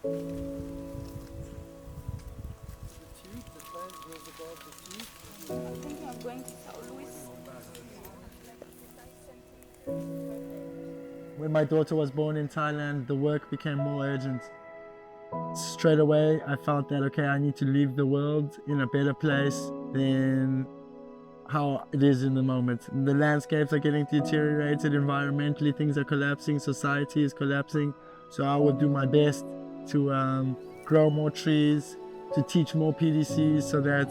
I'm going to South Louis. When my daughter was born in Thailand, the work became more urgent. Straight away, I felt that, okay, I need to leave the world in a better place than how it is in the moment. The landscapes are getting deteriorated, environmentally things are collapsing, society is collapsing. So I will do my best to grow more trees, to teach more PDCs so that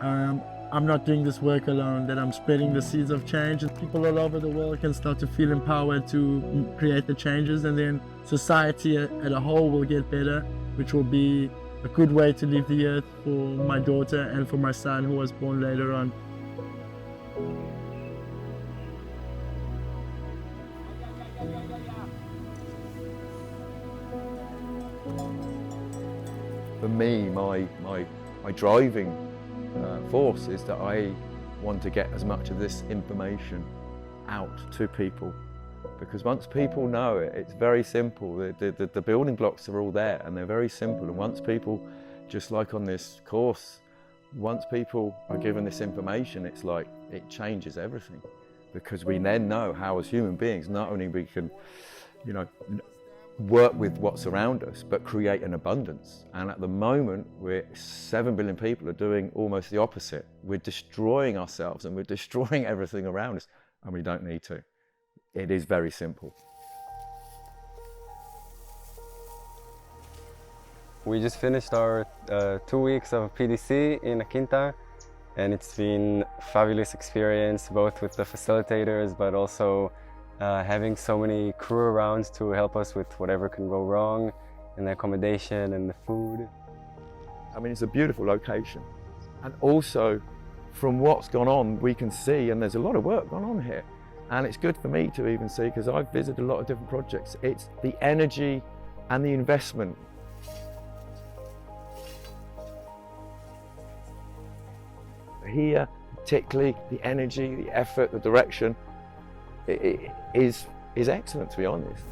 I'm not doing this work alone, that I'm spreading the seeds of change and people all over the world can start to feel empowered to create the changes, and then society as a whole will get better, which will be a good way to leave the earth for my daughter and for my son who was born later on. For me, my driving force is that I want to get as much of this information out to people, because once people know it, it's very simple. The building blocks are all there and they're very simple, and once people, just like on this course, once people are given this information, it's like it changes everything, because we then know how as human beings not only we can, you know, work with what's around us, but create an abundance. And at the moment, 7 billion people are doing almost the opposite. We're destroying ourselves and we're destroying everything around us, and we don't need to. It is very simple. We just finished our 2 weeks of PDC in A Quinta, and it's been a fabulous experience, both with the facilitators, but also having so many crew around to help us with whatever can go wrong, and the accommodation and the food. I mean, it's a beautiful location. And also, from what's gone on, we can see, and there's a lot of work gone on here. And it's good for me to even see, because I've visited a lot of different projects. It's the energy and the investment. Here, particularly the energy, the effort, the direction, it is excellent, to be honest.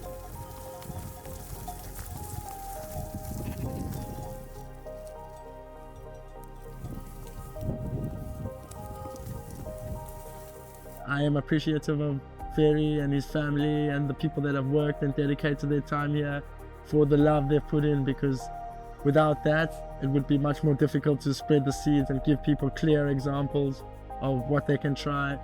I am appreciative of Ferry and his family and the people that have worked and dedicated their time here for the love they've put in, because without that, it would be much more difficult to spread the seeds and give people clear examples of what they can try.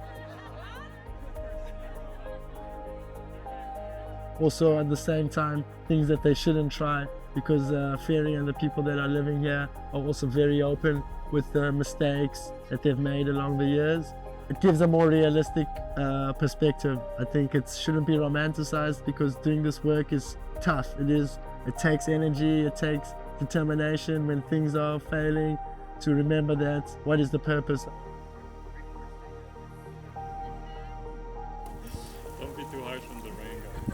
Also, at the same time, things that they shouldn't try, because Ferry and the people that are living here are also very open with the mistakes that they've made along the years. It gives a more realistic perspective. I think it shouldn't be romanticized, because doing this work is tough. It takes energy, it takes determination when things are failing, to remember that what is the purpose. Don't be too harsh on the rain, guys.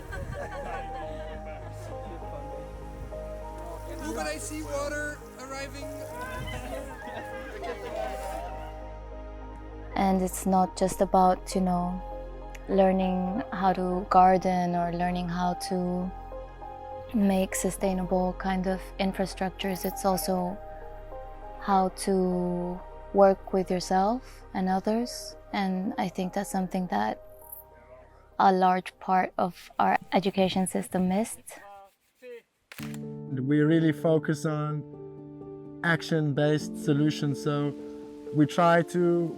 Look, I see water arriving. And it's not just about, you know, learning how to garden or learning how to make sustainable kind of infrastructures. It's also how to work with yourself and others. And I think that's something that a large part of our education system missed. We really focus on action-based solutions. So we've tried to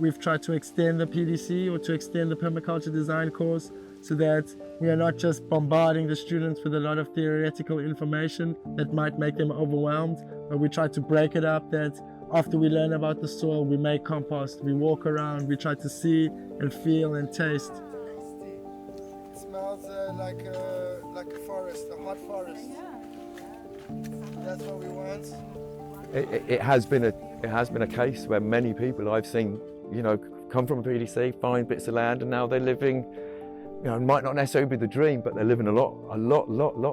extend the PDC, or to extend the Permaculture Design Course, so that we are not just bombarding the students with a lot of theoretical information that might make them overwhelmed, but we try to break it up, that after we learn about the soil, we make compost, we walk around, we try to see and feel and taste. It smells like a forest, a hot forest. That's what we want. It has been a case where many people I've seen, you know, come from a PDC, find bits of land, and now they're living, you know, it might not necessarily be the dream, but they're living a lot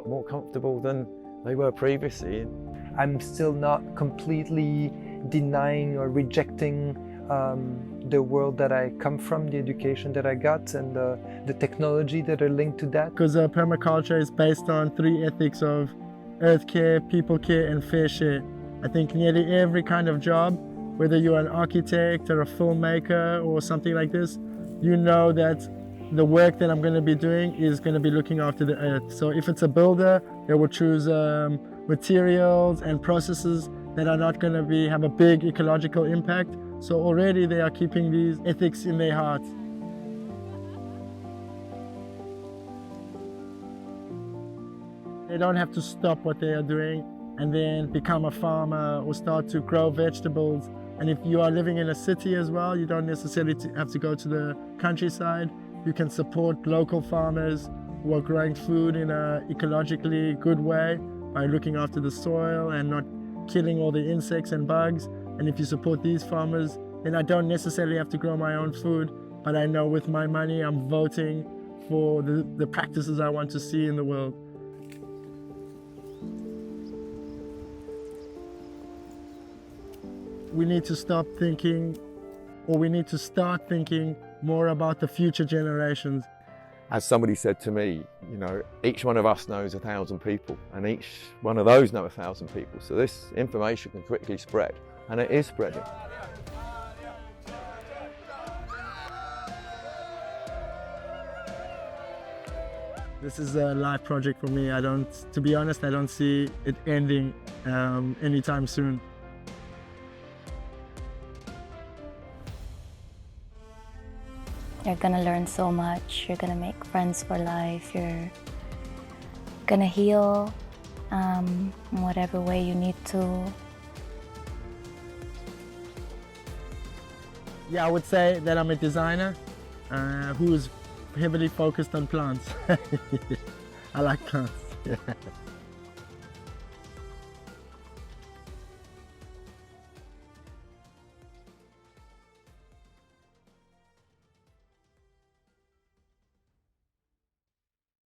more comfortable than they were previously. I'm still not completely denying or rejecting the world that I come from, the education that I got, and the technology that are linked to that. Because permaculture is based on 3 ethics of earth care, people care, and fair share. I think nearly every kind of job, whether you're an architect or a filmmaker or something like this, you know that the work that I'm going to be doing is going to be looking after the earth. So if it's a builder, they will choose materials and processes that are not going to have a big ecological impact. So already they are keeping these ethics in their hearts. They don't have to stop what they are doing and then become a farmer or start to grow vegetables. And if you are living in a city as well, you don't necessarily have to go to the countryside. You can support local farmers who are growing food in an ecologically good way by looking after the soil and not killing all the insects and bugs. And if you support these farmers, then I don't necessarily have to grow my own food, but I know with my money I'm voting for the practices I want to see in the world. We need to stop thinking, or we need to start thinking more about the future generations. As somebody said to me, you know, each one of us knows 1,000 people, and each one of those know 1,000 people. So this information can quickly spread, and it is spreading. This is a life project for me. To be honest, I don't see it ending anytime soon. You're gonna learn so much. You're gonna make friends for life. You're gonna heal in whatever way you need to. Yeah, I would say that I'm a designer who is heavily focused on plants. I like plants. Yeah.